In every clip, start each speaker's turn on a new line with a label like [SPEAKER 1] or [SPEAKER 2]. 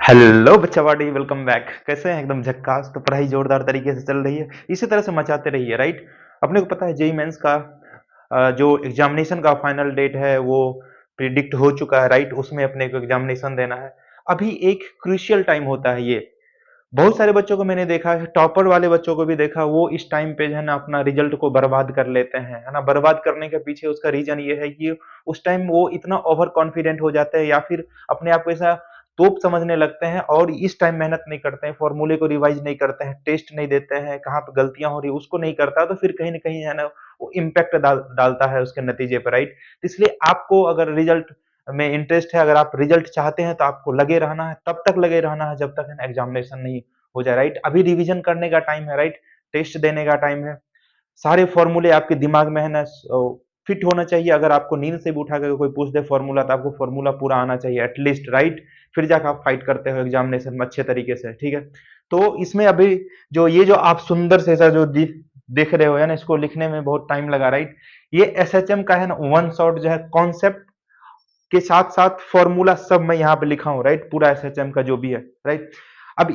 [SPEAKER 1] Hello बच्चावाड़ी, welcome back. कैसे हैं? एकदम झक्कास। तो पढ़ाई जोरदार तरीके से चल रही है, इसी तरह से मचाते रहिए। राइट। अपने को पता है जेई मेंस का जो एग्जामिनेशन का फाइनल डेट है वो प्रिडिक्ट हो चुका है। राइट, उसमें अपने को एग्जामिनेशन देना है। अभी एक क्रूशियल टाइम होता है ये। बहुत सारे बच्चों को मैंने देखा है, टॉपर वाले बच्चों को भी देखा, वो इस टाइम पे जो है ना अपना रिजल्ट को बर्बाद कर लेते हैं, है ना। बर्बाद करने के पीछे उसका रीजन ये है कि उस टाइम वो इतना ओवर कॉन्फिडेंट हो जाते हैं या फिर अपने आप को ऐसा तोप समझने लगते हैं और इस टाइम मेहनत नहीं करते हैं, फॉर्मूले को रिवाइज नहीं करते हैं, टेस्ट नहीं देते हैं, कहाँ पे गलतियां हो रही है उसको नहीं करता, तो फिर कहीं ना कहीं है ना वो इम्पैक्ट डालता है उसके नतीजे पर। राइट। इसलिए आपको अगर रिजल्ट में इंटरेस्ट है, अगर आप रिजल्ट चाहते हैं, तो आपको लगे रहना है, तब तक लगे रहना है जब तक एग्जामिनेशन नहीं हो जाए। राइट। अभी रिवीजन करने का टाइम है। राइट। टेस्ट देने का टाइम है। सारे फॉर्मूले आपके दिमाग में है ना फिट होना चाहिए। अगर आपको नींद से भी उठा कर कोई पूछ दे फॉर्मूला, तो आपको फॉर्मूला पूरा आना चाहिए एटलीस्ट। राइट। फिर जाकर आप फाइट करते हो एग्जामिनेशन में अच्छे तरीके से। ठीक है। तो इसमें अभी जो आप सुंदर से ऐसा जो देख रहे हो, है ना, इसको लिखने में बहुत टाइम लगा। राइट। ये एसएचएम का है ना वन शॉट जो है कॉन्सेप्ट के साथ साथ फॉर्मूला सब मैं यहाँ पे लिखा हूँ। राइट। पूरा एसएचएम का जो भी है। राइट। अब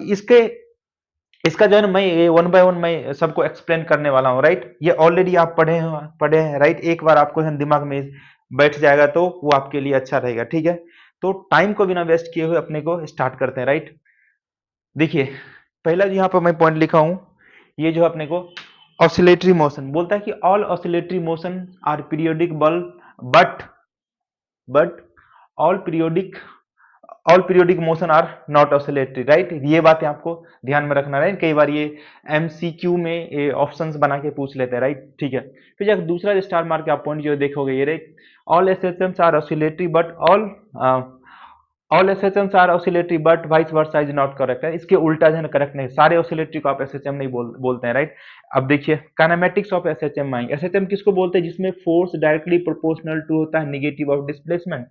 [SPEAKER 1] इसका जो है ना मैं ये वन बाय वन मैं सबको एक्सप्लेन करने वाला हूँ। राइट। ये ऑलरेडी आप पढ़े हैं। राइट। एक बार आपको है दिमाग में बैठ जाएगा तो वो आपके लिए अच्छा रहेगा। ठीक है। तो टाइम को बिना वेस्ट किए हुए अपने को स्टार्ट करते हैं। राइट। देखिए, पहला जो यहाँ पर मैं पॉइंट लिखा हूँ, ये जो अपने को ऑसिलेटरी मोशन बोलता है कि all oscillatory motion are periodic but but all periodic all periodic motion are not oscillatory. Right. ये बातें आपको ध्यान में रखना। राइट। कई बार ये एमसीक्यू में ऑप्शंस बना के पूछ लेते हैं। राइट। ठीक है। फिर जब दूसरा स्टार मार्क आप पॉइंट जो देखोगे, ये right, all SHMs are oscillatory but all SHMs are oscillatory but vice versa is not correct है। इसके उल्टा जो है करेक्ट नहीं, सारे ऑसिलेटरी को आप एसएचएम नहीं बोलते हैं। राइट। अब देखिए काइनेमेटिक्स ऑफ एसएचएम आएंगे। एसएचएम किसको बोलते हैं? जिसमें फोर्स डायरेक्टली प्रोपोर्शनल टू होता है नेगेटिव ऑफ डिस्प्लेसमेंट।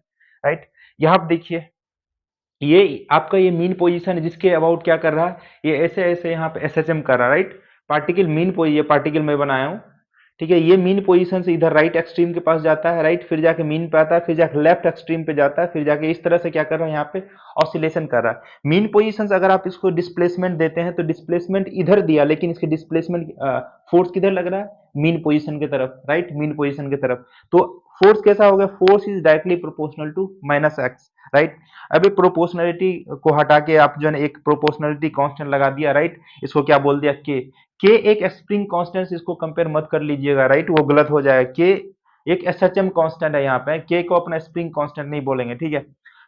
[SPEAKER 1] राइट। यहाँ आप देखिए, ये आपका ये मीन पोजीशन है जिसके अबाउट क्या कर रहा है, ये ऐसे ऐसे यहाँ पे एसएचएम कर रहा है। राइट। पार्टिकल मीन पोजी ये पार्टिकल मैं बनाया हूँ। ठीक है। ये मीन पोजीशन से इधर राइट एक्सट्रीम के पास जाता है। राइट। फिर जाके मीन पे आता है, फिर जाके लेफ्ट एक्सट्रीम पे जाता है, फिर जाके इस तरह से क्या कर रहा है यहाँ पे ऑसिलेशन कर रहा है। मीन पोजीशन से अगर आप इसको डिस्प्लेसमेंट देते हैं तो डिस्प्लेसमेंट इधर दिया, लेकिन इसके डिस्प्लेसमेंट फोर्स किधर लग रहा है? मीन पोजीशन की तरफ। राइट। मीन पोजीशन की तरफ। तो फोर्स कैसा हो गया? Force is directly proportional to minus X. Right. अभी प्रोपोर्शनलिटी को हटा के आप जो है एक प्रोपोर्शनलिटी कांस्टेंट लगा दिया। राइट। इसको क्या बोल दिया? के एक स्प्रिंग कांस्टेंट, इसको कंपेयर मत कर लीजिएगा। राइट। वो गलत हो जाएगा। के एक एसएचएम कांस्टेंट है यहाँ पे, के को अपना स्प्रिंग कांस्टेंट नहीं बोलेंगे। ठीक है।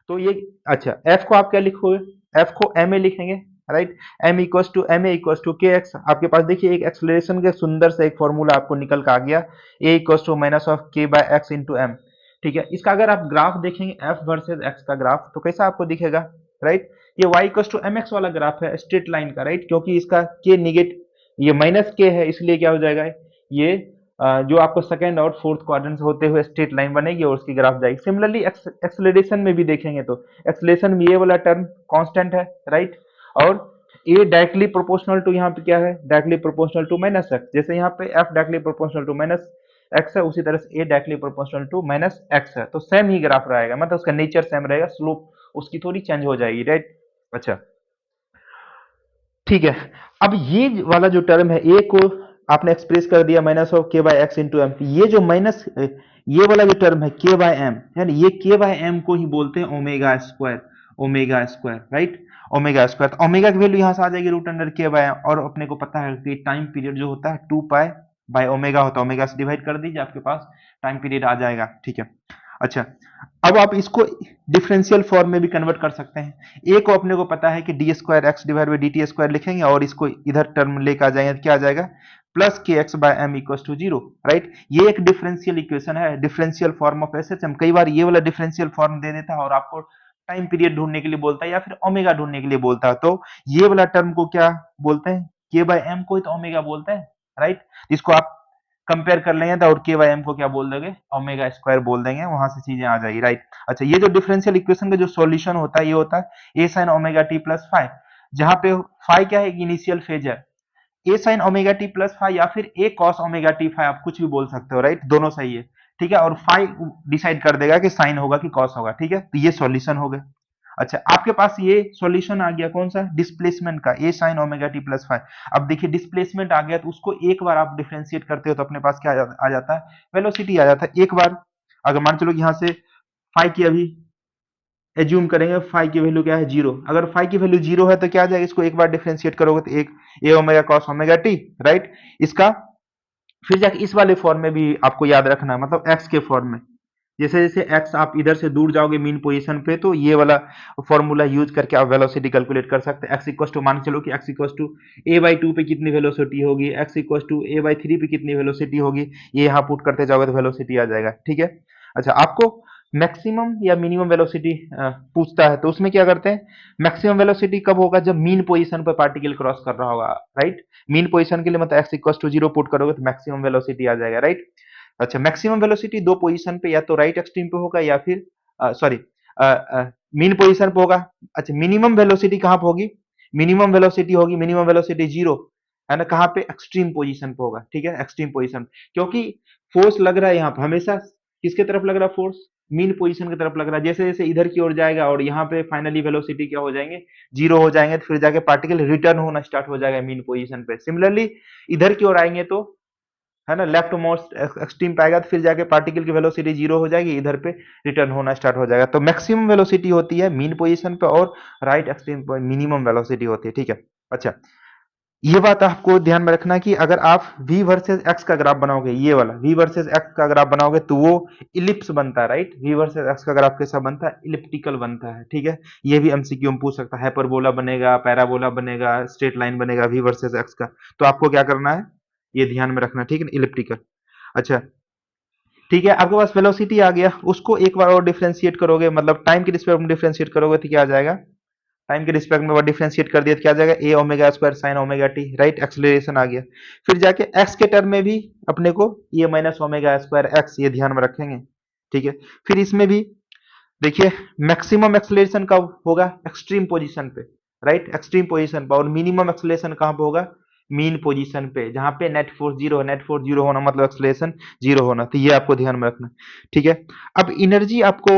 [SPEAKER 1] तो ये अच्छा, एफ को आप क्या लिखोगे? एफ को एम ए लिखेंगे। Right. M equal to M A equal to K X. आपके पास देखिए एक एक्सलेशन का सुंदर से एक फॉर्मूला आपको निकल के आ गया, A equal to minus of K by X into M. ठीक है। इसका अगर आप ग्राफ देखेंगे एफ वर्सेज एक्स का ग्राफ, तो कैसा आपको दिखेगा? राइट। ये y equal to M X वाला ग्राफ है, स्ट्रेट लाइन का। राइट। क्योंकि इसका के निगेट ये माइनस के है, इसलिए क्या हो जाएगा ये जो आपको सेकंड और फोर्थ क्वाड्रेंट होते हुए स्ट्रेट लाइन बनेगी और उसकी ग्राफ जाएगी। सिमिलरली एक्सेलरेशन में भी देखेंगे तो एक्सेलरेशन में ये वाला टर्म कांस्टेंट है। राइट। और ए डायरेक्टली प्रोपोर्शनल टू यहाँ पे क्या है? Directly proportional to minus X. जैसे यहाँ पे F directly proportional to minus X है, उसी तरह से A directly proportional to minus X है। तो सेम ही ग्राफ रहेगा, मतलब उसका नेचर सेम रहेगा, स्लोप उसकी थोड़ी चेंज हो जाएगी। राइट। अच्छा। ठीक है। अब ये वाला जो टर्म है ए को आपने एक्सप्रेस कर दिया minus of K by X into M. ये जो माइनस ये वाला जो टर्म है के बाय एम है ना, ये के बाय एम को ही बोलते हैं omega square. Omega square. Right. Omega square, तो ओमेगा की वैल्यू यहां से आ जाएगी रूट अंडर के बाय एम। और अपने को पता है कि टाइम पीरियड जो होता है 2 पाई बाय ओमेगा होता है। ओमेगा से डिवाइड कर दीजिए, आपके पास टाइम पीरियड आ जाएगा। ठीक है। अच्छा, अब आप इसको डिफरेंशियल फॉर्म में भी कन्वर्ट कर सकते हैं। ए को अपने को पता है कि D square x divide by D T square लिखेंगे और इसको इधर टर्म लेकर आ जाएंगे तो क्या आ जाएगा? Plus K X by M equal to zero. Right. ये एक डिफरेंशियल इक्वेशन है, डिफरेंशियल फॉर्म ऑफ एसएचएम। कई बार ये वाला डिफरेंशियल फॉर्म दे देता है और आपको टाइम पीरियड ढूंढने के लिए बोलता है या फिर ओमेगा ढूंढने के लिए बोलता है। तो ये वाला टर्म को क्या बोलते हैं? के बाय एम को ही तो ओमेगा बोलते हैं। राइट। इसको आप कंपेयर कर लेंगे तो और के बाई एम को क्या बोल दोगे? ओमेगा स्क्वायर बोल देंगे, वहां से चीजें आ जाएगी। राइट। अच्छा, ये जो डिफरेंशियल इक्वेशन का जो सॉल्यूशन होता है ये होता है A sine omega T plus phi, जहां पे फाइव क्या है? इनिशियल फेज है। A sine omega T plus phi या फिर A cos omega T phi, आप कुछ भी बोल सकते हो। राइट। दोनों सही है। ठीक है। और फाइव डिसाइड कर देगा कि साइन होगा कि कॉस होगा। ठीक है। तो ये सॉल्यूशन हो गया। अच्छा, आपके पास ये सॉल्यूशन आ गया कौन सा, डिस्प्लेसमेंट का, A sine omega T plus phi. अब देखिए डिस्प्लेसमेंट आ गया तो उसको एक बार आप डिफरेंशिएट करते हो तो अपने पास क्या आ जाता है, वेलोसिटी आ जाता है एक बार। अगर मान चलो यहाँ से फाइव की अभी एज्यूम करेंगे, फाइव की वैल्यू क्या है, जीरो। अगर फाइव की वैल्यू जीरो है तो क्या आ जाएगा, इसको एक बार डिफरेंशिएट करोगे तो एक A omega cos omega T, right. इसका फिर जाके इस वाले फॉर्म में भी आपको याद रखना है, मतलब एक्स के फॉर्म में। जैसे जैसे एक्स आप इधर से दूर जाओगे मीन पोजीशन पे तो ये वाला फॉर्मूला यूज करके आप वेलोसिटी कैलकुलेट कर सकते हैं। एक्स इक्वल टू, मान चलो कि X equal to A by two पे कितनी वेलोसिटी होगी, X equal to A by three पे कितनी वेलोसिटी होगी, ये यहाँ पुट करते जाओगे तो वेलोसिटी आ जाएगा, ठीक है। अच्छा, आपको मैक्सिमम या मिनिमम वेलोसिटी पूछता है तो उसमें क्या करते हैं, मैक्सिमम वेलोसिटी कब होगा, जब मीन पोजीशन पर पार्टिकल क्रॉस कर रहा होगा, राइट। मीन पोजीशन के लिए मतलब X equal to zero put करोगे तो मैक्सिमम वेलोसिटी आ जाएगा, राइट। अच्छा, मैक्सिमम वेलोसिटी दो पोजीशन पे या तो राइट एक्सट्रीम पे होगा या फिर सॉरी मीन पोजीशन पे होगा। अच्छा, मिनिमम वेलोसिटी कहाँ पे होगी, मिनिमम वेलोसिटी जीरो, है ना, कहाँ पे, एक्सट्रीम पोजीशन पे होगा, ठीक है, एक्सट्रीम पोजीशन। क्योंकि फोर्स लग रहा है यहाँ पे हमेशा किसके तरफ लग रहा है, फोर्स मीन पोजीशन की तरफ लग रहा है। जैसे जैसे इधर की ओर जाएगा और यहाँ पे फाइनली वेलोसिटी क्या हो जाएंगे, जीरो हो जाएंगे, तो फिर जाके पार्टिकल रिटर्न होना स्टार्ट हो जाएगा मीन पोजीशन पे। सिमिलरली इधर की ओर आएंगे तो, है ना, लेफ्ट मोस्ट एक्सट्रीम पे आएगा तो फिर जाके पार्टिकल की वेलोसिटी जीरो हो जाएगी, इधर पे रिटर्न होना स्टार्ट हो जाएगा। तो मैक्सिमम वेलोसिटी होती है मीन पोजीशन पे और राइट एक्सट्रीम पे मिनिमम वेलोसिटी होती है, ठीक है। अच्छा, ये बात आपको ध्यान में रखना कि अगर आप v वर्सेस x का ग्राफ बनाओगे, ये वाला v वर्सेस x का ग्राफ बनाओगे तो वो इलिप्स बनता है, राइट। v वर्सेस x का ग्राफ कैसा बनता है, इलिप्टिकल बनता है, ठीक है। ये भी एमसीक्यू में पूछ सकता है, हाइपरबोला बनेगा, पैराबोला बनेगा, स्ट्रेट लाइन बनेगा v वर्सेस x का। तो आपको क्या करना है, ये ध्यान में रखना, ठीक है, इलिप्टिकल। अच्छा, ठीक है, आपके पास वेलोसिटी आ गया, उसको एक बार और डिफरेंशिएट करोगे, मतलब टाइम के रिस्पेक्ट में डिफरेंशिएट करोगे तो क्या आ जाएगा, टाइम के रिस्पेक्ट में डिफरेंशिएट कर दिया तो क्या आ जाएगा, A omega square sine omega T, right. Acceleration आ गया। फिर जाके एक्स के टर्म में भी अपने को ए माइनस ओमेगा स्क्वायर एक्स, ये ध्यान में रखेंगे, ठीक है। फिर इसमें भी देखिए मैक्सिमम एक्सेलरेशन कब होगा, एक्सट्रीम पोजीशन पे, राइट, एक्सट्रीम पोजीशन पे। और मिनिमम एक्सेलरेशन कहां पे होगा, मीन पोजीशन पे, जहां पे नेट फोर्स जीरो है। नेट फोर्स जीरो होना मतलब एक्सेलरेशन जीरो होना, तो ये आपको ध्यान में रखना, ठीक है। अब एनर्जी आपको,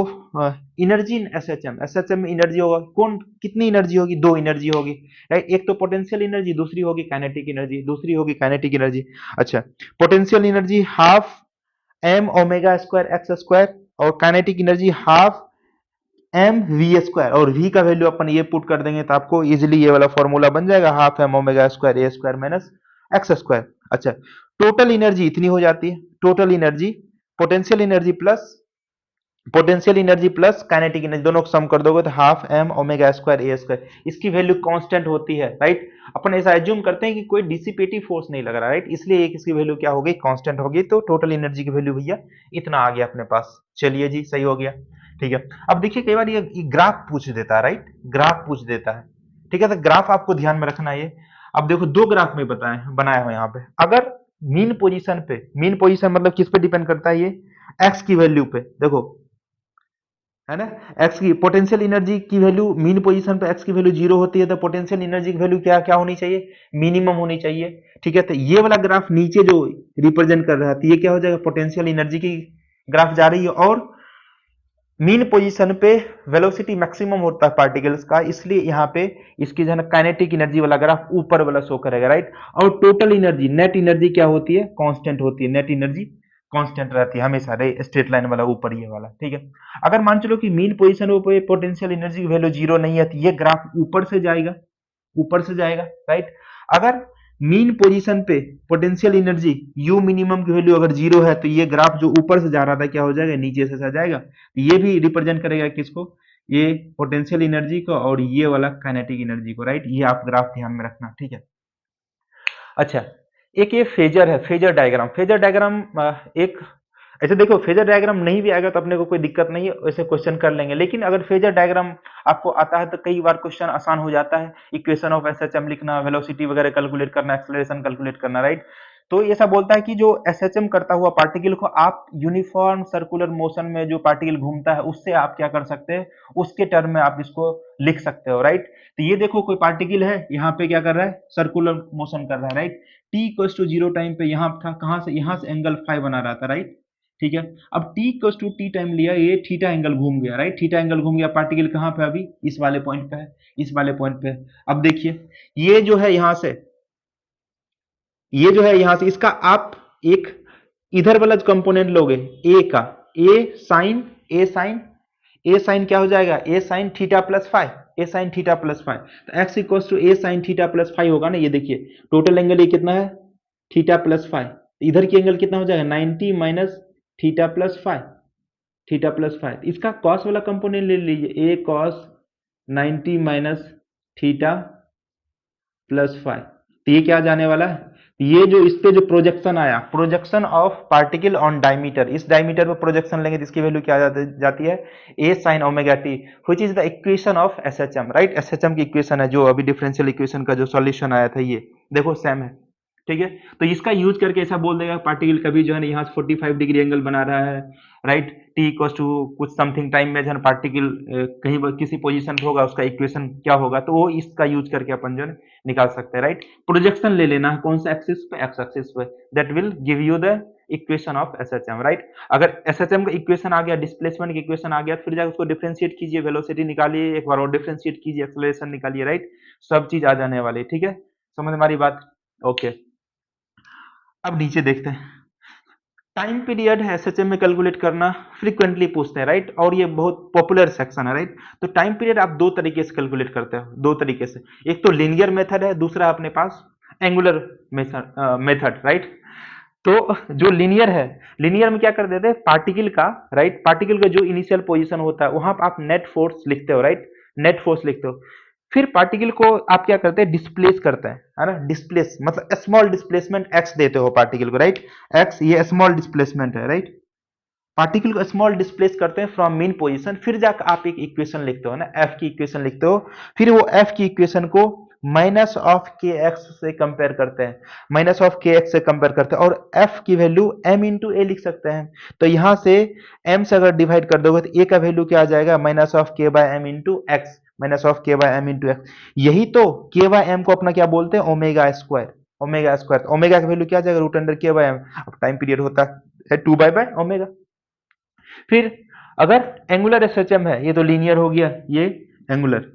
[SPEAKER 1] एनर्जी इन एसएचएम, एसएचएम में एनर्जी होगा, कौन कितनी एनर्जी होगी, दो एनर्जी होगी, राइट। एक तो पोटेंशियल एनर्जी, दूसरी होगी काइनेटिक एनर्जी, दूसरी होगी काइनेटिक एनर्जी। अच्छा, potential energy half M omega square X square, और kinetic energy half M V square. और v का वैल्यू अपन ये पुट कर देंगे तो आपको इजीली ये वाला फॉर्मूला बन जाएगा, हाफ एम ओमेगा स्क्वायर ए स्क्वायर माइनस एक्स स्क्वायर। अच्छा, टोटल एनर्जी इतनी हो जाती है, total energy potential energy plus, potential energy plus kinetic energy दोनों को सम कर दोगे तो हाफ एम ओमेगा स्क्वायर ए स्क्वायर। इसकी वैल्यू कांस्टेंट होती है, राइट। अपन ऐसा एज्यूम करते हैं कि कोई डिसिपेटिव फोर्स नहीं लग रहा, राइट, इसलिए एक इसकी वैल्यू क्या हो गई, कांस्टेंट होगी। तो टोटल एनर्जी की वैल्यू भैया इतना आ गया अपने पास। चलिए जी, सही हो गया, ठीक है। अब देखिए कई बार ये ग्राफ पूछ देता है, राइट, ग्राफ पूछ देता है, ठीक है। तो ग्राफ आपको ध्यान में रखना है ये। अब देखो दो ग्राफ में बताए बनाया हो यहाँ पे। अगर मीन पोजीशन पे, मीन पोजीशन मतलब किस पे डिपेंड करता है ये, एक्स की वैल्यू पे, देखो, है ना, एक्स की पोटेंशियल एनर्जी की वैल्यू मीन पोजीशन पे एक्स की वैल्यू जीरो होती है तो पोटेंशियल एनर्जी की वैल्यू क्या क्या होनी चाहिए, मिनिमम होनी चाहिए, ठीक है। तो ये वाला ग्राफ नीचे जो रिप्रेजेंट कर रहा है तो ये क्या हो जाएगा, पोटेंशियल एनर्जी की ग्राफ जा रही है। और मीन पोजीशन पे वेलोसिटी मैक्सिमम होता है पार्टिकल्स का, इसलिए यहाँ पे इसकी जो है ना काइनेटिक एनर्जी वाला ग्राफ ऊपर वाला शो करेगा, राइट। और टोटल एनर्जी, नेट एनर्जी क्या होती है, कांस्टेंट होती है, नेट एनर्जी कांस्टेंट रहती है हमेशा, रे स्ट्रेट लाइन वाला ऊपर ये वाला, ठीक है। अगर मान चलो कि मीन पोजीशन पे पोटेंशियल एनर्जी की वैल्यू जीरो नहीं है तो ये ग्राफ ऊपर से जाएगा, ऊपर से जाएगा, राइट। अगर मीन पोजीशन पे पोटेंशियल एनर्जी यू मिनिमम की वैल्यू अगर जीरो है तो ये ग्राफ जो ऊपर से जा रहा था क्या हो जाएगा, नीचे से जाएगा। ये भी रिप्रेजेंट करेगा किसको, ये पोटेंशियल एनर्जी को और ये वाला काइनेटिक एनर्जी को, राइट। ये आप ग्राफ ध्यान में रखना, ठीक है। अच्छा, एक ये फेजर है, फेजर डायग्राम। फेजर डायग्राम एक ऐसे देखो, फेजर डायग्राम नहीं भी आएगा तो अपने को कोई दिक्कत नहीं है, वैसे क्वेश्चन कर लेंगे। लेकिन अगर फेजर डायग्राम आपको आता है तो कई बार क्वेश्चन आसान हो जाता है, इक्वेशन ऑफ एसएचएम लिखना, वेलोसिटी वगैरह कैलकुलेट करना, एक्सेलरेशन कैलकुलेट करना, राइट। तो ये ऐसा बोलता है कि जो एसएचएम करता हुआ पार्टिकल को आप यूनिफॉर्म सर्कुलर मोशन में जो पार्टिकल घूमता है उससे आप क्या कर सकते हैं, उसके टर्म में आप इसको लिख सकते हो, राइट। तो ये देखो कोई पार्टिकल है यहाँ पे क्या कर रहा है, सर्कुलर मोशन कर रहा है, right. T equals to zero time पे यहाँ था, कहाँ से, यहाँ से एंगल फाइव बना रहा था, राइट। ठीक है। अब t equals to T time लिया, ये थीटा एंगल घूम गया, राइट, थीटा एंगल घूम गया, पार्टिकल कहाँ पे अभी इस वाले पॉइंट पे है, इस वाले पॉइंट पे है। अब देखिए ये जो है यहाँ से, ये जो है यहाँ से, इसका आप एक इधर वाला कंपोनेंट लोगे ए का, A sine, A sine, A sine क्या हो जाएगा, A sine theta plus five, A sine theta plus five, तो X equals to A sine theta plus five होगा ना। ये देखिए टोटल एंगल ये कितना है, थीटा प्लस फाइव, इधर की एंगल कितना हो जाएगा 90 minus theta plus phi, theta plus phi, इसका कॉस वाला कंपोनेंट ले लीजिए, A cos 90 minus theta plus five, तो ये क्या जाने वाला है, ये जो इस पे जो प्रोजेक्शन आया, projection of particle on diameter, इस डायमीटर पे प्रोजेक्शन लेंगे जिसकी वैल्यू क्या जाती है, A sine omega T, which is the equation of SHM, right, SHM की इक्वेशन है जो अभी डिफरेंशियल इक्वेशन का जो सॉल्यूशन आया था, ये देखो सेम है, ठीक है। तो इसका यूज करके ऐसा बोल देगा पार्टिकल कभी जो है ना यहाँ से 45 डिग्री एंगल बना रहा है, राइट, टी इक्वल टू कुछ समथिंग टाइम में जो है पार्टिकल कहीं किसी पोजीशन पे होगा, उसका इक्वेशन क्या होगा, तो वो इसका यूज करके अपन जो है निकाल सकते हैं, राइट। प्रोजेक्शन ले लेना है कौन सा एक्सिस पे, एक्स एक्सिस पे, that will give you the equation of SHM, right. अगर एसएचएम का इक्वेशन आ गया, डिस्प्लेसमेंट का इक्वेशन आ गया, फिर जाकर उसको डिफरेंशिएट कीजिए, वेलोसिटी निकालिए, एक बार और डिफरेंशिएट कीजिए, एक्सेलरेशन निकालिए, राइट, सब चीज आ जाने वाली, ठीक है, समझ में हमारी बात, ओके। अब नीचे देखते हैं, टाइम पीरियड है एसएचएम में कैलकुलेट करना फ्रीक्वेंटली पूछते हैं, राइट, और ये बहुत पॉपुलर सेक्शन है, राइट। तो टाइम पीरियड आप दो तरीके से कैलकुलेट करते हो, दो तरीके से, एक तो लीनियर मेथड है, दूसरा अपने पास एंगुलर मेथड, राइट। तो जो लीनियर है, लीनियर में क्या कर देते हैं, पार्टिकल का, राइट, पार्टिकल का जो इनिशियल पोजीशन होता है वहां पर आप नेट फोर्स लिखते हो, राइट, नेट फोर्स लिखते हो, फिर पार्टिकल को आप क्या करते हैं, डिस्प्लेस करते हैं, है ना, डिस्प्लेस मतलब स्मॉल डिस्प्लेसमेंट एक्स देते हो पार्टिकल को, राइट, एक्स ये स्मॉल डिस्प्लेसमेंट है, राइट, पार्टिकल को स्मॉल डिस्प्लेस करते हैं फ्रॉम मीन पोजीशन, फिर जाकर आप एक इक्वेशन लिखते हो ना, एफ की इक्वेशन लिखते हो, फिर वो एफ की इक्वेशन को माइनस ऑफ के एक्स से कंपेयर करते हैं, माइनस ऑफ के एक्स से कंपेयर करते हैं, और एफ की वैल्यू एम इंटू ए लिख सकते हैं। तो यहां से एम से अगर डिवाइड कर दोगे तो ए का वैल्यू क्या आ जाएगा, minus of K by M into X, minus of K by M into X, यही तो के बाय एम को अपना क्या बोलते हैं, omega square, omega square, omega का वैल्यू क्या आ जाएगा, रूट अंडर के बाय एम, अब टाइम पीरियड होता है 2 बाय ओमेगा। फिर अगर एंगुलर एसएचएम है, ये तो लीनियर हो गया, ये एंगुलर,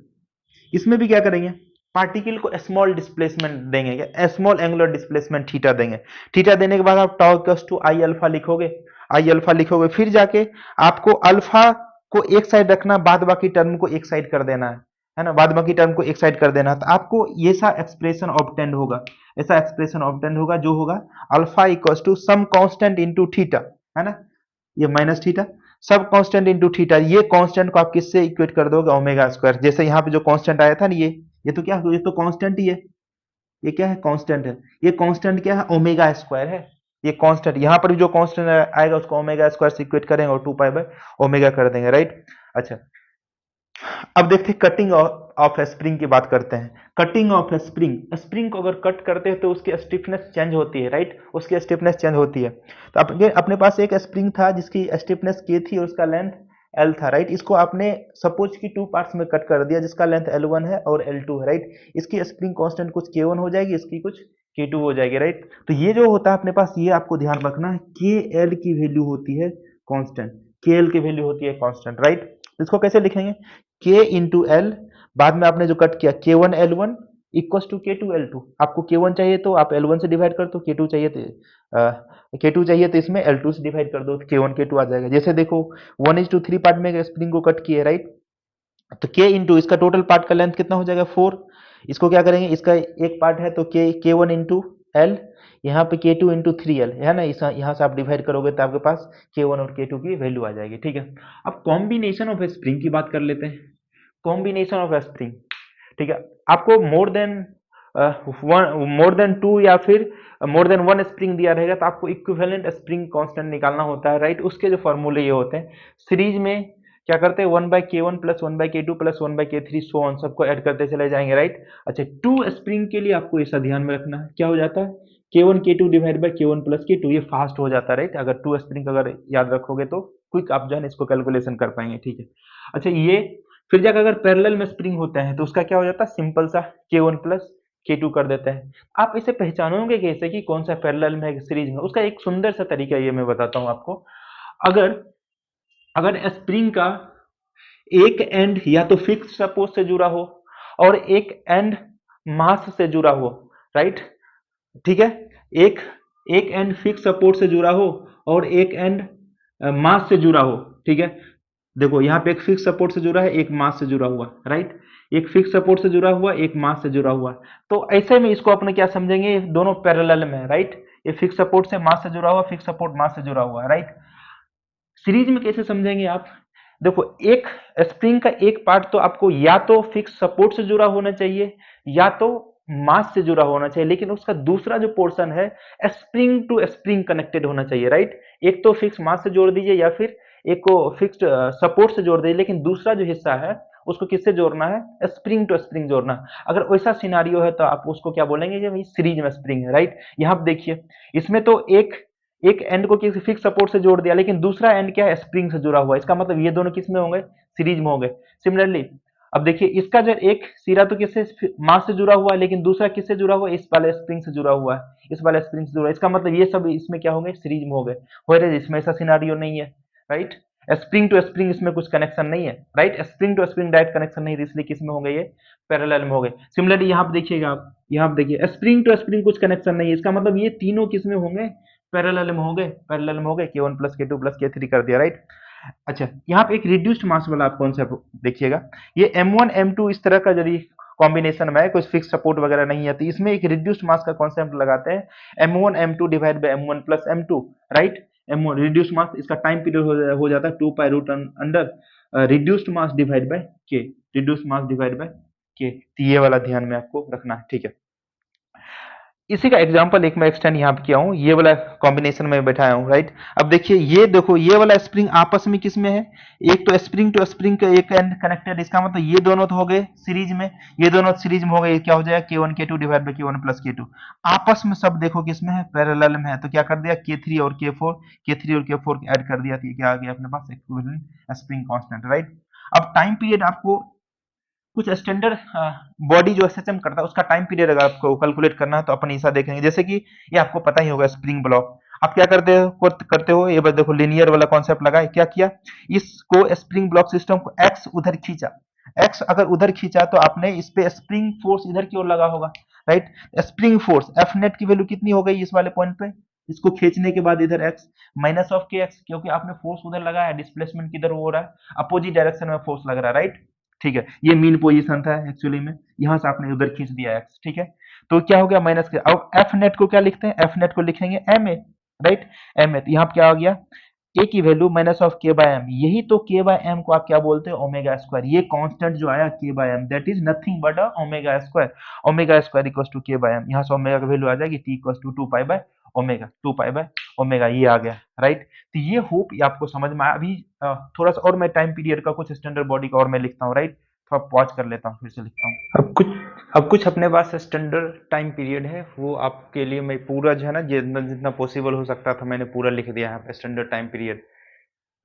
[SPEAKER 1] इसमें भी क्या करेंगे, पार्टिकल को स्मॉल डिस्प्लेसमेंट देंगे, क्या स्मॉल एंगुलर डिस्प्लेसमेंट थीटा देंगे, थीटा देने के बाद आप tau equals to I alpha लिखोगे, आई अल्फा लिखोगे, फिर जाके आपको अल्फा को एक साइड रखना, बाद बाकी टर्म को एक साइड कर देना है ना, बाद बाकी टर्म को एक साइड कर देना, तो आपको ये सा एक्सप्रेशन ऑब्टेंड होगा, ऐसा एक्सप्रेशन ऑब्टेंड होगा जो होगा alpha equals to some constant into theta, है ना, ये माइनस थीटा, सब कांस्टेंट इनटू थीटा, ये कांस्टेंट को आप किससे इक्वेट कर दोगे, ओमेगा स्क्वायर, जैसे यहाँ पे जो कांस्टेंट आया था ना, ये तो क्या, ये तो कांस्टेंट ही है, ये क्या है, कांस्टेंट है, ये कांस्टेंट क्या है, ओमेगा स्क्वायर है, ये कांस्टेंट, यहाँ पर भी जो कांस्टेंट आएगा उसको ओमेगा स्क्वायर से इक्वेट करेंगे और 2 पाई बाय ओमेगा कर देंगे, राइट। अच्छा, अब देखते हैं कटिंग ऑफ स्प्रिंग की बात करते हैं। कटिंग ऑफ स्प्रिंग, स्प्रिंग को अगर कट करते हैं तो उसकी स्टिफनेस चेंज होती है, राइट, उसकी स्टिफनेस चेंज होती है। तो अपने पास एक स्प्रिंग था जिसकी स्टिफनेस के थी और उसका लेंथ एल था, राइट, इसको आपने सपोज की 2 पार्ट्स में कट कर दिया जिसका लेंथ L1 है और L2 है, राइट, इसकी स्प्रिंग कांस्टेंट कुछ K1 हो जाएगी, इसकी कुछ K2 हो जाएगी, राइट। तो ये जो होता है अपने पास, ये आपको ध्यान रखना है, KL की वैल्यू होती है कांस्टेंट, KL की वैल्यू होती है कांस्टेंट, राइट। इसको कैसे लिखेंगे, K इंटू एल, बाद में आपने जो कट किया K1 L1 equal to K2 L2, आपको K1 चाहिए तो आप L1 से डिवाइड कर दो, K2 चाहिए तो K2 चाहिए तो इसमें L2 से डिवाइड कर दो, तो K1 K2 आ जाएगा। जैसे देखो 1:3 पार्ट में स्प्रिंग को कट किए, राइट, तो K इंटू इसका टोटल पार्ट का लेंथ कितना हो जाएगा 4, इसको क्या करेंगे, इसका एक पार्ट है तो K1 इंटू एल, यहाँ पे K2 इंटू 3L है ना, यहाँ से आप डिवाइड करोगे तो आपके पास K1 और K2 की वैल्यू आ जाएगी, ठीक है। अब कॉम्बिनेशन ऑफ स्प्रिंग की बात कर लेते हैं, कॉम्बिनेशन ऑफ स्प्रिंग, ठीक है, आपको मोर देन टू या फिर मोर देन वन स्प्रिंग दिया रहेगा तो आपको इक्विवेलेंट स्प्रिंग कांस्टेंट निकालना होता है, राइट। उसके जो फॉर्मूले ये होते हैं, सीरीज में क्या करते हैं, 1/K1 plus 1/K2 plus 1/K3 so on, सबको ऐड करते चले जाएंगे, राइट। अच्छा, टू स्प्रिंग के लिए आपको ऐसा ध्यान में रखना है, क्या हो जाता है, K1 K2 divide by K1 plus K2, ये फास्ट हो जाता है, राइट, अगर टू स्प्रिंग अगर याद रखोगे तो क्विक आप जो है इसको कैलकुलेशन कर पाएंगे, ठीक है। अच्छा, ये फिर जाकर अगर पैरेलल में स्प्रिंग होता है तो उसका क्या हो जाता है, सिंपल सा K1 प्लस K2 कर देता है। आप इसे पहचानोगे कैसे कि कौन सा पैरेलल में है सीरीज में, उसका एक सुंदर सा तरीका ये मैं बताता हूँ आपको। अगर अगर स्प्रिंग का एक एंड या तो फिक्स सपोर्ट से जुड़ा हो और एक एंड मास से जुड़ा हो, राइट, ठीक है, एक एक एंड फिक्स सपोर्ट से जुड़ा हो और एक एंड मास से जुड़ा हो, ठीक है, देखो यहाँ पे एक फिक्स सपोर्ट से जुड़ा है, एक मास से जुड़ा हुआ, राइट, एक फिक्स सपोर्ट से जुड़ा हुआ, एक मास से जुड़ा हुआ, तो ऐसे में इसको अपने क्या समझेंगे, ये दोनों पैरेलल में है, राइट, ये फिक्स सपोर्ट से मास से जुड़ा हुआ, फिक्स सपोर्ट मास से जुड़ा हुआ है, राइट। सीरीज में कैसे समझेंगे आप, देखो एक स्प्रिंग का एक पार्ट तो आपको या तो फिक्स सपोर्ट से जुड़ा होना चाहिए या तो मास से जुड़ा होना चाहिए, लेकिन उसका दूसरा जो पोर्शन है स्प्रिंग टू स्प्रिंग कनेक्टेड होना चाहिए, राइट, एक तो फिक्स मास से जोड़ दीजिए या फिर एक को फिक्स्ड सपोर्ट से जोड़ दीजिए, लेकिन दूसरा जो हिस्सा है उसको किससे जोड़ना है, स्प्रिंग टू स्प्रिंग जोड़ना। अगर वैसा सिनारियो है तो आप उसको क्या बोलेंगे कि भाई सीरीज में स्प्रिंग है, राइट। यहाँ आप देखिए इसमें तो एक एक एंड को किसी फिक्स सपोर्ट से जोड़ दिया, लेकिन दूसरा एंड क्या है, स्प्रिंग से जुड़ा हुआ है, इसका मतलब ये दोनों किस में होंगे, सीरीज में होंगे। सिमिलरली अब देखिए इसका जो एक सिरा तो किससे, मास से जुड़ा हुआ है, लेकिन दूसरा किससे जुड़ा हुआ है, इस वाले स्प्रिंग से जुड़ा हुआ है, इस वाले स्प्रिंग से जुड़ा है, इसका मतलब ये सब इसमें क्या होंगे, सीरीज में हो गए। हो रहे इसमें ऐसा सिनारियो नहीं है, राइट, स्प्रिंग टू स्प्रिंग इसमें कुछ कनेक्शन नहीं है, right, spring to spring direct connection नहीं है, इसलिए किस में हो गए, ये पैरेलल में हो गए। सिमिलरली यहाँ पे देखिएगा आप, यहाँ पे देखिए स्प्रिंग टू स्प्रिंग कुछ कनेक्शन नहीं है, इसका मतलब ये तीनों किस में होंगे, पैरेलल में हो गए, पैरेलल में हो गए, K1 plus K2 plus K3 कर दिया, राइट। अच्छा यहाँ पे एक रिड्यूस्ड मास वाला आप कॉन्सेप्ट देखिएगा, ये M1 M2 इस तरह का यदि कॉम्बिनेशन में है, कोई फिक्स सपोर्ट वगैरह नहीं है, तो इसमें एक रिड्यूस्ड मास का कॉन्सेप्ट लगाते हैं, M1 M2 divide by M1 plus M2, right. M1 reduced mass, इसका टाइम पीरियड हो जाता है 2 pi root under reduced mass divide by K, reduced mass divide by K, तो ये वाला ध्यान में आपको रखना है, ठीक है। इसी का एग्जांपल एक मैं एक्सटेंड यहाँ पे किया हूँ, ये वाला कॉम्बिनेशन में बैठाया हूँ, राइट। अब देखिए ये देखो ये वाला स्प्रिंग आपस में किस में है, एक तो स्प्रिंग टू स्प्रिंग का एक एंड कनेक्टेड, इसका मतलब ये दोनों तो हो गए सीरीज में, ये दोनों सीरीज में हो गए, क्या हो जाएगा, K1 K2 divide by K1 plus K2, आपस में सब देखो किस में है, पैरेलल में है, तो क्या कर दिया, K3 और K4 ऐड कर दिया, तो ये क्या आ गया अपने पास, इक्विवेलेंट स्प्रिंग कांस्टेंट, राइट। अब टाइम पीरियड आपको कुछ स्टैंडर्ड बॉडी जो एसएचएम करता है उसका टाइम पीरियड अगर आपको कैलकुलेट करना है तो अपन ऐसा देखेंगे, जैसे कि ये आपको पता ही होगा स्प्रिंग ब्लॉक, आप क्या करते हो ये बस देखो, लिनियर वाला कॉन्सेप्ट लगाए, क्या किया, इसको स्प्रिंग ब्लॉक सिस्टम को एक्स उधर खींचा, एक्स अगर उधर खींचा तो आपने इस पे स्प्रिंग फोर्स इधर की ओर लगा होगा, right. Spring force F net की वैल्यू कितनी हो गई इस वाले पॉइंट पे, इसको खींचने के बाद इधर एक्स माइनस ऑफ के एक्स, क्योंकि आपने फोर्स उधर लगाया, डिस्प्लेसमेंट किधर हो रहा है, अपोजिट डायरेक्शन में फोर्स लग रहा है, राइट। ठीक है, ये मीन पोजीशन था एक्चुअली में, यहां से आपने उधर खींच दिया एक्स, ठीक है, तो क्या हो गया माइनस के, अब एफ नेट को क्या लिखते हैं, एफ नेट को लिखेंगे M A, right, M A, तो यहाँ पे क्या हो गया, ए की value minus of K by M, यही तो के बाय एम को आप क्या बोलते हैं, ओमेगा स्क्वायर, ये कांस्टेंट जो आया K by M that is nothing but omega square equals to K by M, यहाँ से ओमेगा की वैल्यू आ जाएगी T equals to 2 pi by omega, ये आ गया, राइट। तो ये होप ये आपको समझ में आया। अभी थोड़ा सा और मैं टाइम पीरियड का कुछ स्टैंडर्ड बॉडी का और मैं लिखता हूँ, राइट, थोड़ा पॉज कर लेता हूँ फिर से लिखता हूँ। अब कुछ अपने पास स्टैंडर्ड टाइम पीरियड है, वो आपके लिए मैं पूरा जो है ना जितना जितना पॉसिबल हो सकता था मैंने पूरा लिख दिया यहाँ पे स्टैंडर्ड टाइम पीरियड,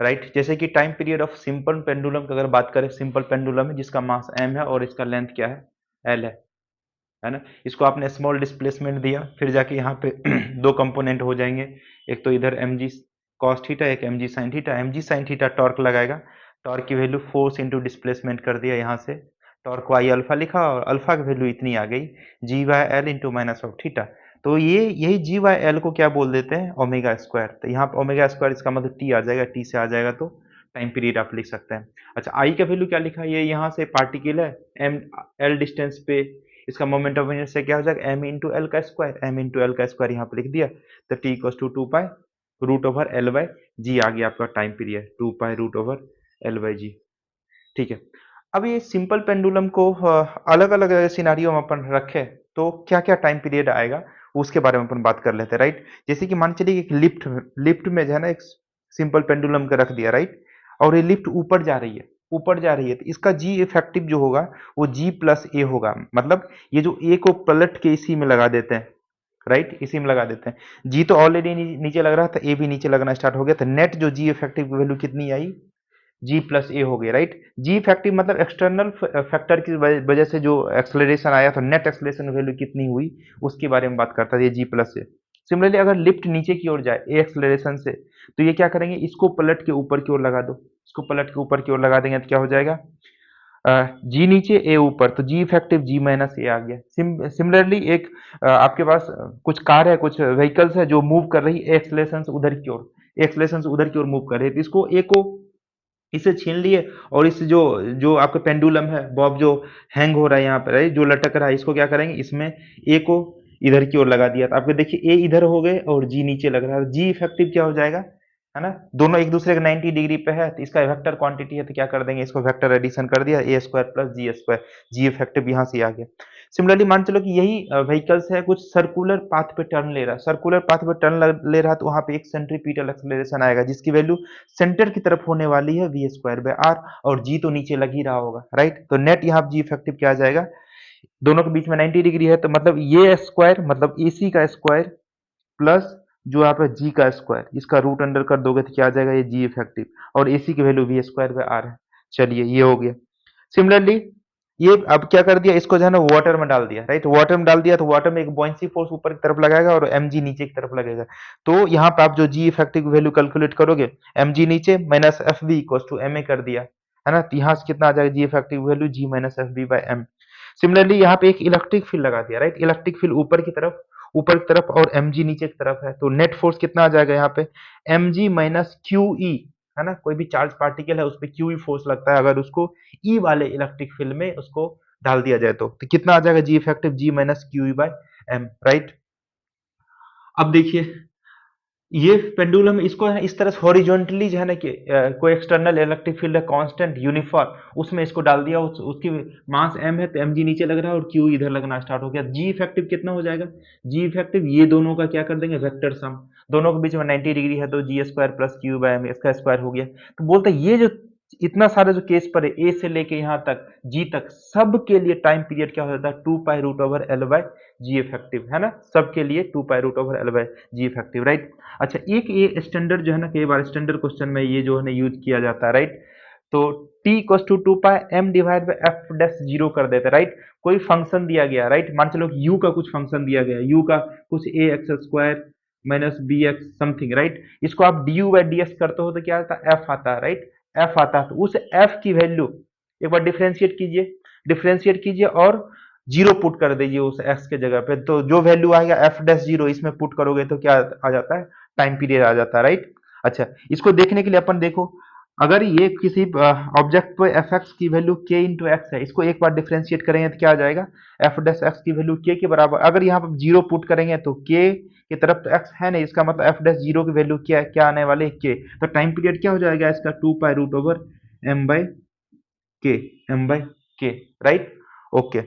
[SPEAKER 1] राइट। जैसे कि time period of simple pendulum की अगर बात करें, सिंपल पेंडुलम है जिसका मास m है और इसका लेंथ क्या है, l है ना, इसको आपने स्मॉल डिस्प्लेसमेंट दिया, फिर जाके यहाँ पे दो कंपोनेंट हो जाएंगे, एक तो इधर mg cos थीटा, एक mg sin theta, mg sin theta torque लगाएगा, टॉर्क की वैल्यू फोर्स इंटू डिस्प्लेसमेंट कर दिया, यहाँ से टॉर्क वाई अल्फा लिखा और अल्फा की वैल्यू इतनी आ गई, G by L into minus of theta, तो ये यही जी वाई एल को क्या बोल देते हैं, ओमेगा स्क्वायर, तो यहाँ पे ओमेगा स्क्वायर इसका मतलब टी आ जाएगा, टी से आ जाएगा तो टाइम पीरियड आप लिख सकते हैं। अच्छा आई का वैल्यू क्या लिखा है, ये यहाँ से पार्टिकल है एम एल डिस्टेंस पे, इसका मोमेंट ऑफ इनर्शिया क्या हो जाएगा, m इंटू एल का स्क्वायर, m इंटू एल का स्क्वायर यहाँ पे लिख दिया, तो t equals to 2 pi root over L by G आ गया आपका time period, 2 pi root over L by G, ठीक है। अब ये सिंपल पेंडुलम को अलग अलग सिनारियो में अपन रखे तो क्या क्या टाइम पीरियड आएगा उसके बारे में अपन बात कर लेते हैं, राइट। जैसे कि मान चलिए एक लिफ्ट में जो है ना एक सिंपल पेंडुलम का रख दिया, राइट, और ये लिफ्ट ऊपर जा रही है तो इसका जी इफेक्टिव जो होगा वो जी प्लस ए होगा, मतलब ये जो ए को पलट के इसी में लगा देते हैं, राइट, इसी में लगा देते हैं, जी तो ऑलरेडी नीचे लग रहा था, ए भी नीचे लगना स्टार्ट हो गया, तो नेट जो जी इफेक्टिव की वैल्यू कितनी आई, जी प्लस ए हो गई, राइट। जी इफेक्टिव मतलब एक्सटर्नल फैक्टर की वजह से जो एक्सलेरेशन आया तो नेट एक्सलेरेशन वैल्यू कितनी हुई उसके बारे में बात करता है ये जी प्लस ए। सिमिलरली अगर लिफ्ट नीचे की ओर जाए ए एक्सलेरेशन से तो ये क्या करेंगे, इसको पलट के ऊपर की ओर लगा दो, इसको पलट के ऊपर की ओर लगा देंगे तो क्या हो जाएगा, जी नीचे ए ऊपर, तो जी इफेक्टिव जी माइनस ए आ गया। सिमिलरली एक आपके पास कुछ कार है, कुछ व्हीकल्स है जो मूव कर रही है एक्सलेशन उधर की ओर, एक्सलेशन उधर की ओर मूव कर रही है, तो इसको ए को इसे छीन लिए और इस जो जो आपका पेंडुलम है बॉब जो हैंग हो रहा है यहाँ पे, राइट, जो लटक रहा है, इसको क्या करेंगे, इसमें ए को इधर की ओर लगा दिया, तो आपको देखिए ए इधर हो गए और जी नीचे लग रहा है, जी इफेक्टिव क्या हो जाएगा, है ना, दोनों एक दूसरे के 90 डिग्री पे है, तो इसका वेक्टर क्वांटिटी है, तो क्या कर देंगे, इसको वेक्टर एडिशन कर दिया, ए स्क्वायर प्लस जी स्क्वायर, जी इफेक्टिव यहाँ से आ गया। सिमिलरली मान चलो कि यही व्हीकल्स है, कुछ सर्कुलर पाथ पे टर्न ले रहा है, सर्कुलर पाथ पे टर्न ले रहा है, तो वहां पे एक सेंट्रीपिटल एक्सेलरेशन आएगा जिसकी वैल्यू सेंटर की तरफ होने वाली है वी स्क्वायर बाय आर, और जी तो नीचे लग ही रहा होगा, राइट, तो नेट यहाँ जी इफेक्टिव क्या आ जाएगा, दोनों के बीच में 90 डिग्री है, तो मतलब ये स्क्वायर मतलब एसी का स्क्वायर प्लस जो यहाँ पे जी का स्क्वायर, इसका रूट अंडर कर दोगे तो क्या आ जाएगा, ये जी इफेक्टिव, और एसी की value V square by R है। चलिए ये हो गया। सिमिलरली ये अब क्या कर दिया, इसको जो है ना वाटर में डाल दिया, राइट, वाटर में डाल दिया, तो वाटर में एक बॉयंसी फोर्स ऊपर की तरफ लगाएगा और एम जी नीचे की तरफ लगेगा, तो यहाँ पे आप जो जी इफेक्टिव की वैल्यू कैलकुलेट करोगे, एम जी नीचे minus F B equal to M A कर दिया, है ना, तो यहाँ से कितना आ जाएगा, G effective value G minus F B by M. Similarly यहाँ पे एक इलेक्ट्रिक फील्ड लगा दिया, राइट, इलेक्ट्रिक फील्ड ऊपर की तरफ और एम जी नीचे की तरफ है, तो नेट फोर्स कितना आ जाएगा यहाँ पे, M G minus Q E, है ना, कोई भी चार्ज पार्टिकल है उस पर क्यू ई फोर्स लगता है, अगर उसको ई वाले इलेक्ट्रिक फील्ड में उसको डाल दिया जाए तो कितना आ जाएगा, G effective G minus Q E by M, right. अब देखिए ये पेंडुलम इसको है इस तरह से हॉरिजॉन्टली जो है ना कि कोई एक्सटर्नल इलेक्ट्रिक फील्ड है कांस्टेंट यूनिफॉर्म, उसमें इसको डाल दिया, उसकी मास एम है तो एम जी नीचे लग रहा है और क्यू इधर लगना स्टार्ट हो गया, जी इफेक्टिव कितना हो जाएगा, जी इफेक्टिव ये दोनों का क्या कर देंगे, वेक्टर सम, दोनों के बीच में 90 डिग्री है तो G square plus Q by M, इसका स्क्वायर हो गया, तो बोलते हैं ये जो इतना सारा जो केस पर है ए से लेके यहाँ तक जी तक, सब के लिए टाइम पीरियड क्या हो जाता है, 2 pi root over L by G effective, है ना, सबके लिए 2 pi root over L by G effective, right. अच्छा एक ये स्टैंडर्ड जो है ना, कई बार स्टैंडर्ड क्वेश्चन में ये जो है ना यूज किया जाता है, राइट, तो t equal to 2 pi m divide by F dash zero कर देते हैं, राइट, कोई फंक्शन दिया गया, राइट, मान चलो u का कुछ फंक्शन दिया गया, u का कुछ A X square minus B X something, right, इसको आप D U by D X करते हो तो क्या आता है, एफ आता है, राइट, एफ आता है, तो उस एफ की वैल्यू एक बार डिफरेंशिएट कीजिए और जीरो पुट कर दीजिए उस एक्स के जगह पे, तो जो वैल्यू आएगा एफ डैश जीरो इसमें पुट करोगे तो क्या आ जाता है, टाइम पीरियड आ जाता है, राइट। अच्छा इसको देखने के लिए अपन देखो, अगर ये किसी ऑब्जेक्ट पे एफ एक्स की वैल्यू के इंटू एक्स है, इसको एक बार डिफरेंशिएट करेंगे तो क्या आ जाएगा, एफ डैश एक्स की वैल्यू के बराबर, अगर यहाँ पर जीरो पुट करेंगे तो के की तरफ तो एक्स है नहीं, इसका मतलब एफ डैश जीरो की वैल्यू क्या है, क्या आने वाले के, तो टाइम पीरियड क्या हो जाएगा इसका, 2 pi root over M by K, M by K, right, okay.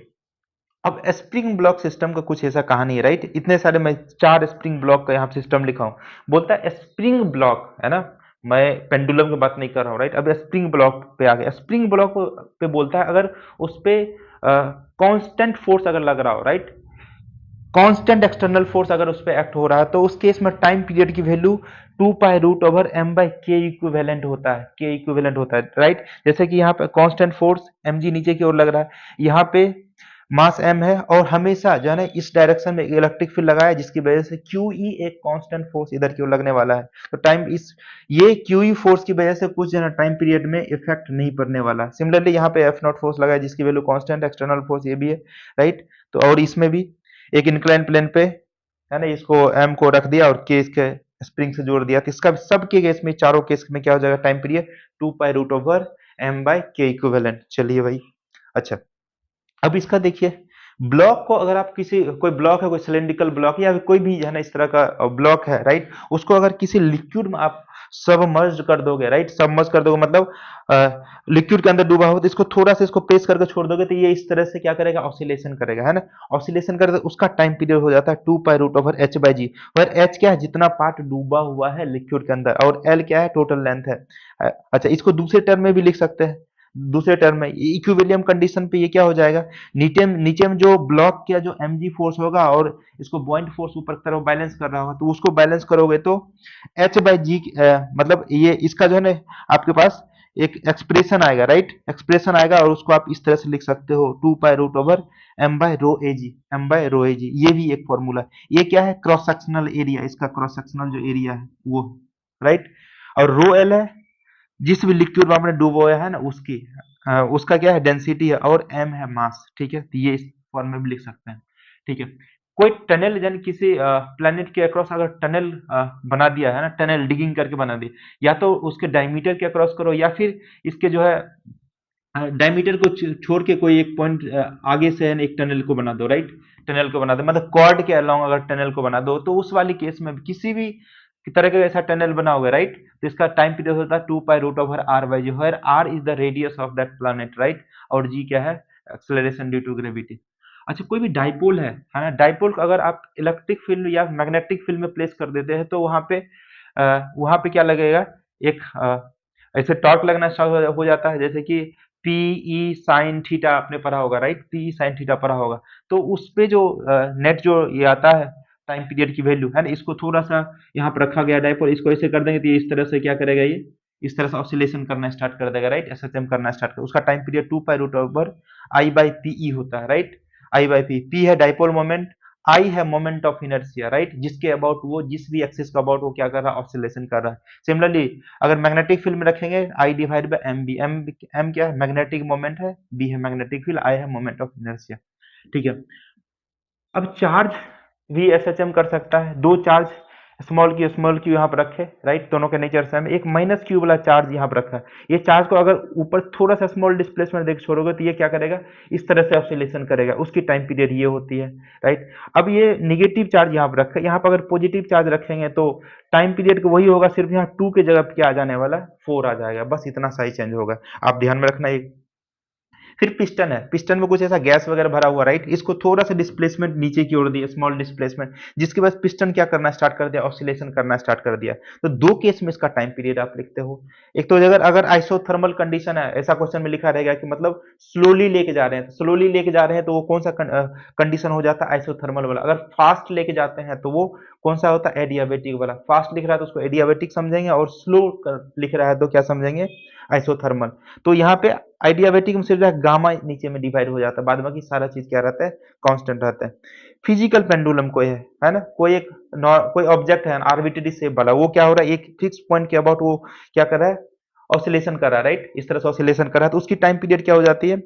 [SPEAKER 1] अब स्प्रिंग ब्लॉक सिस्टम का कुछ ऐसा कहानी है, राइट, इतने सारे मैं 4 स्प्रिंग ब्लॉक का यहाँ सिस्टम लिखा हूँ, बोलता है स्प्रिंग ब्लॉक, है ना, मैं पेंडुलम की बात नहीं कर रहा हूँ, राइट, अब स्प्रिंग ब्लॉक पे आ गया, स्प्रिंग ब्लॉक पे बोलता है अगर उस पे कांस्टेंट फोर्स अगर लग रहा हो, राइट, कांस्टेंट एक्सटर्नल फोर्स अगर उस पर एक्ट हो रहा है, तो उस केस में टाइम पीरियड की value 2 pi root over M by K equivalent होता है, के इक्विवेलेंट होता है, राइट, जैसे कि यहाँ पे कांस्टेंट फोर्स एम जी नीचे की ओर लग रहा है, यहाँ पे मास एम है और हमेशा जो है ना इस डायरेक्शन में इलेक्ट्रिक फील्ड लगाया जिसकी वजह से क्यू ई एक कांस्टेंट फोर्स इधर की ओर लगने वाला है, तो टाइम इस ये क्यू ई फोर्स की वजह से कुछ जो है टाइम पीरियड में इफेक्ट नहीं पड़ने वाला। सिमिलरली यहाँ पे एफ नॉट फोर्स लगाया जिसकी वैल्यू कांस्टेंट एक्सटर्नल फोर्स ये भी है, राइट, तो और इसमें भी एक इंक्लाइन प्लेन पे, है ना, इसको एम को रख दिया और के इसके स्प्रिंग से जोड़ दिया, तो इसका सबके केस में चारों केस में क्या हो जाएगा, time period 2 pi root over M by K equivalent. चलिए भाई, अच्छा अब इसका देखिए, ब्लॉक को अगर आप किसी कोई ब्लॉक है, कोई सिलेंड्रिकल ब्लॉक या कोई भी है ना इस तरह का ब्लॉक है, राइट, उसको अगर किसी लिक्विड में आप सबमर्ज कर दोगे, राइट, सबमर्ज कर दोगे मतलब लिक्विड के अंदर डूबा हो, तो इसको थोड़ा सा इसको प्रेस करके छोड़ दोगे तो ये इस तरह से क्या करेगा, ऑसिलेशन करेगा, है ना, ऑसिलेशन करेगा, उसका टाइम पीरियड हो जाता है 2 pi root over H by G, और एच क्या है, जितना पार्ट डूबा हुआ है लिक्विड के अंदर, और एल क्या है, टोटल लेंथ है। अच्छा इसको दूसरे टर्म में भी लिख सकते हैं, दूसरे टर्म में इक्विलिब्रियम कंडीशन पे ये क्या हो जाएगा, नीचे नीचे में जो ब्लॉक का जो mg फोर्स होगा और इसको पॉइंट फोर्स ऊपर की तरफ बैलेंस कर रहा होगा, तो उसको बैलेंस करोगे तो h बाई जी, मतलब ये इसका जो है ना आपके पास एक एक्सप्रेशन आएगा, राइट, एक्सप्रेशन आएगा और उसको आप इस तरह से लिख सकते हो 2 pi root over M by rho A G, M by rho A G, ये भी एक फॉर्मूला है। ये क्या है, क्रॉस सेक्शनल एरिया, इसका क्रॉस सेक्शनल जो एरिया है वो, राइट। और रो एल है जिस भी लिक्विड में आपने डुबोया है ना उसकी उसका क्या है डेंसिटी है, और एम है मास, ठीक है। तो ये इस फॉर्म में भी लिख सकते हैं, ठीक है। कोई टनल यानी किसी प्लेनेट के अक्रॉस अगर टनल बना दिया है ना, टनल डिगिंग करके बना दी, या तो उसके डायमीटर के अक्रॉस करो या फिर इसके जो है डायमीटर को छोड़ के कोई एक पॉइंट आगे से है ना एक टनल को बना दो, राइट। टनल को बना दो मतलब कॉर्ड के अलोंग अगर टनल को बना दो, तो उस वाली केस में भी किसी भी तरह का ऐसा टनल बना हुआ है, राइट। तो इसका टाइम पीरियड होता है 2 pi root over r/g, where r is the radius of that planet, right. और g क्या है, एक्सेलरेशन ड्यू टू ग्रेविटी। अच्छा, कोई भी डाइपोल है ना, डाइपोल को अगर आप इलेक्ट्रिक फील्ड या मैग्नेटिक फील्ड में प्लेस कर देते हैं, तो वहां पे क्या लगेगा, एक ऐसे टॉर्क लगना स्टार्ट हो जाता है, जैसे कि पी ई साइन थीटा आपने पढ़ा होगा, right. P E sine theta पढ़ा होगा। तो उस पे जो नेट जो ये आता है टाइम पीरियड की वैल्यू है ना, इसको थोड़ा सा यहाँ पर रखा गया डाइपोल, इसको ऐसे कर देंगे तो ये इस तरह से क्या करेगा, ये इस तरह से ऑसिलेशन करना स्टार्ट कर देगा, राइट। एसएचएम करना स्टार्ट कर, उसका time period 2 pi root over I/Pe होता है, राइट। I/P, P है डाइपोल मोमेंट, I है मोमेंट ऑफ इनर्शिया, राइट, जिसके अबाउट वो जिस भी एक्सिस का अबाउट वो क्या कर रहा है, ऑसिलेशन कर रहा है। सिमिलरली अगर मैग्नेटिक फील्ड में रखेंगे, I divide by M B, M क्या है, मैग्नेटिक मोमेंट है, बी है मैग्नेटिक फील्ड, I है मोमेंट ऑफ इनर्शिया, ठीक है। अब चार्ज भी एसएचएम कर सकता है। दो चार्ज स्मॉल क्यू यहाँ पर रखे, राइट, दोनों के नेचर सेम। एक माइनस क्यू वाला चार्ज यहाँ पर रखा है। ये चार्ज को अगर ऊपर थोड़ा सा स्मॉल डिस्प्लेसमेंट देकर छोड़ोगे तो ये क्या करेगा, इस तरह से ऑसिलेशन करेगा, उसकी टाइम पीरियड ये होती है, राइट। अब ये निगेटिव चार्ज यहाँ पर रखा है, यहाँ पर अगर पॉजिटिव चार्ज रखेंगे तो टाइम पीरियड को वही होगा, सिर्फ यहाँ 2 के जगह पे क्या आ जाने वाला, 4 आ जाएगा, बस इतना सा ही चेंज होगा। आप ध्यान में रखना ये। फिर पिस्टन है, पिस्टन में कुछ ऐसा गैस वगैरह भरा हुआ, राइट। इसको थोड़ा सा डिस्प्लेसमेंट नीचे की ओर दिया, स्मॉल डिस्प्लेसमेंट, जिसके बाद पिस्टन क्या करना स्टार्ट कर दिया, ऑसिलेशन करना स्टार्ट कर दिया। तो दो केस में इसका टाइम पीरियड आप लिखते हो। एक तो अगर अगर आइसोथर्मल कंडीशन है, ऐसा क्वेश्चन में लिखा रहेगा कि मतलब स्लोली लेके जा रहे हैं, तो स्लोली लेके जा रहे हैं तो वो कौन सा कंडीशन हो जाता है, आइसोथर्मल वाला। अगर फास्ट लेके जाते हैं तो वो कौन सा होता है, एडियाबेटिक वाला। फास्ट लिख रहा है तो उसको एडियाबेटिक समझेंगे, और स्लो लिख रहा है तो क्या समझेंगे, आइसोथर्मल। तो यहाँ पे आइडियाबेटिक में सिर्फ गामा नीचे में डिवाइड हो जाता है, बाद बाकी सारा चीज क्या रहता है, कांस्टेंट रहता है। फिजिकल पेंडुलम कोई है ना, कोई ऑब्जेक्ट है आर्बिट्ररी शेप वाला, वो क्या हो रहा है, एक फिक्स पॉइंट के अबाउट वो क्या कर रहा है, ऑसिलेशन कर रहा है, राइट। इस तरह से ऑसिलेशन कर रहा है, तो उसकी टाइम पीरियड क्या हो जाती है,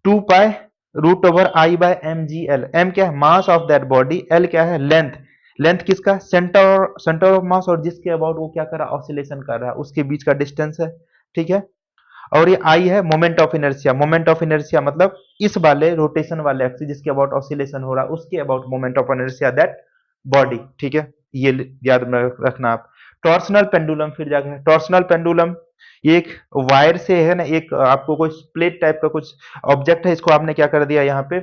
[SPEAKER 1] 2 pi root over I/mg/L। M क्या है, mass of that body, L क्या है, लेंथ। लेंथ किसका, सेंटर ऑफ मास, और जिसके अबाउट वो क्या कर रहा है, ऑसिलेशन कर रहा है, उसके बीच का डिस्टेंस है, ठीक है। और ये आई है moment of inertia. Moment of inertia मतलब इस वाले रोटेशन वाले एक्सिस जिसके अबाउट ऑसिलेशन हो रहा है, उसके about moment of inertia that body, ठीक है। ये याद में रखना आप। टॉर्सनल पेंडुलम, फिर जाके टॉर्सनल पेंडुलम, ये एक वायर से है ना, एक आपको कोई प्लेट टाइप का कुछ ऑब्जेक्ट है, इसको आपने क्या कर दिया, यहाँ पे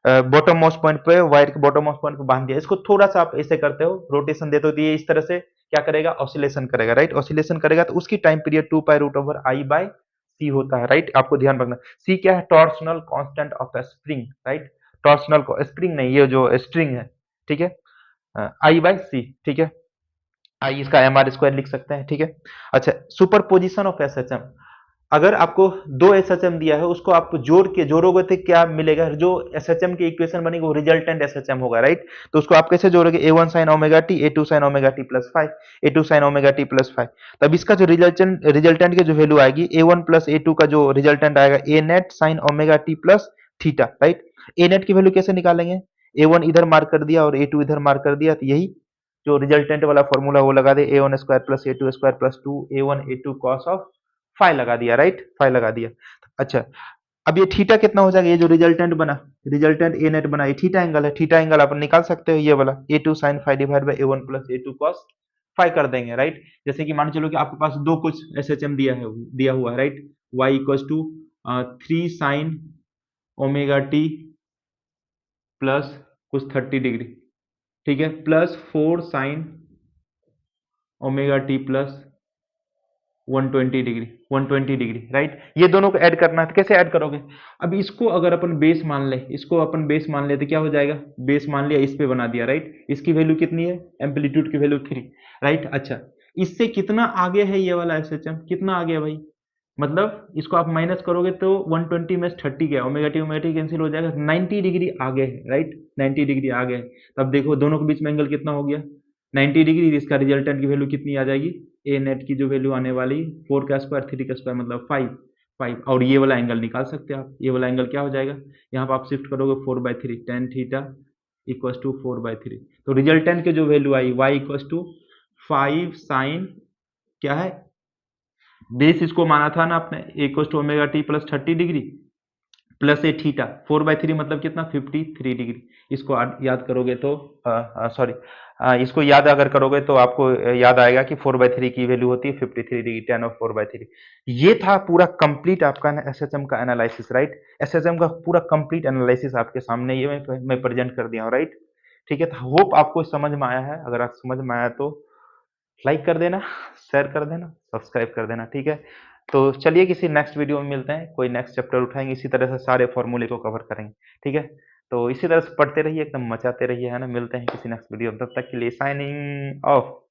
[SPEAKER 1] बॉटम मोस्ट पॉइंट पे, वायर के बॉटम मोस्ट पॉइंट पे बांध दिया। इसको थोड़ा सा आप ऐसे करते हो, रोटेशन देते हो, तो ये इस तरह से क्या करेगा, ऑसिलेशन करेगा, राइट। ऑसिलेशन करेगा तो उसकी time period 2 pi root over I/C होता है, राइट। आपको ध्यान रखना, सी क्या है, torsional constant of a spring, right. Torsional को स्प्रिंग नहीं, ये जो स्ट्रिंग है, ठीक है, I/C, ठीक है। आई इसका mr² लिख सकते हैं, ठीक है। अच्छा, सुपरपोजिशन ऑफ एसएचएम। अगर आपको दो एसएचएम दिया है, उसको आप जोड़ोगे तो क्या मिलेगा, जो एसएचएम की इक्वेशन बनेगी वो रिजल्टेंट एसएचएम होगा, राइट। तो उसको आप कैसे जोड़ोगे, A1 sin omega T, A2 sin omega T plus 5, A2 sin omega T plus 5। तब इसका जो रिजल्टेंट की जो वैल्यू आएगी, A1 प्लस A2 का जो रिजल्टेंट आएगा, A net sin omega T plus theta, right. A net की वैल्यू कैसे निकालेंगे, A1 इधर मार्क कर दिया और A2 इधर मार्क कर दिया, तो यही जो रिजल्टेंट वाला फॉर्मूला वो लगा दे, A1² plus A2² plus 2 A1 A2 cos of 5 लगा दिया, राइट, 5 लगा दिया। अच्छा, अब ये थीटा कितना हो जाएगा, ये जो रिजल्टेंट ए नेट बना, ये थीटा एंगल है, थीटा एंगल आप निकाल सकते हो, ये वाला A2 sin 5 divide by A1 plus A2 cos 5 कर देंगे, राइट। जैसे कि मान चलो कि आपके पास दो कुछ एसएचएम दिया हुआ है, right. y equals to 3 sin omega T plus कुछ 30 डिग्री, ठीक है, plus 4 sin omega T plus 120 degree, right. ये दोनों को ऐड करना है, तो कैसे ऐड करोगे, अब इसको अगर अपन बेस मान ले तो क्या हो जाएगा, बेस मान लिया, इस पे बना दिया, राइट। इसकी वैल्यू कितनी है, एम्पलीट्यूड की वैल्यू 3, राइट। अच्छा, इससे कितना आगे है ये वाला एसएचएम, कितना आगे है भाई, मतलब इसको आप माइनस करोगे तो 120 में 30 गया, ओमेगा टी कैंसिल हो जाएगा, 90 डिग्री आगे है, राइट, 90 डिग्री आगे है। तब देखो दोनों के बीच में एंगल कितना हो गया, 90 डिग्री, इसका रिजल्टेंट की वैल्यू कितनी आ जाएगी, ए नेट की जो वैल्यू आने वाली 4 का स्क्वायर 3 का स्क्वायर मतलब 5 और ये वाला एंगल निकाल सकते हैं आप। ये वाला एंगल क्या हो जाएगा, यहाँ पर आप शिफ्ट करोगे 4/3 tan थीटा इक्वल्स टू 4/3। तो रिजल्टेंट की जो वैल्यू आई y इक्वल्स टू 5 साइन क्या है, बेस इसको माना था ना आपने, a equals to omega T plus 30 degree plus A theta 4/3 मतलब कितना 53 डिग्री। इसको याद करोगे तो सॉरी इसको याद अगर करोगे तो आपको याद आएगा कि 4/3 की वैल्यू होती है 53 डिग्री tan ऑफ 4/3। ये था पूरा कंप्लीट आपका एसएचएम का एनालिसिस, राइट। एसएचएम का पूरा कंप्लीट एनालिसिस आपके सामने ये मैं प्रेजेंट कर दिया हूँ, राइट। ठीक है, तो होप आपको समझ में आया है। अगर आप समझ में आया तो लाइक कर देना, शेयर कर देना, सब्सक्राइब कर देना, ठीक है। तो चलिए किसी नेक्स्ट वीडियो में मिलते हैं, कोई नेक्स्ट चैप्टर उठाएंगे, इसी तरह से सारे फॉर्मूले को कवर करेंगे, ठीक है। तो इसी तरह से पढ़ते रहिए, एकदम मचाते रहिए, है ना। मिलते हैं किसी नेक्स्ट वीडियो में, तब तक के लिए साइनिंग ऑफ।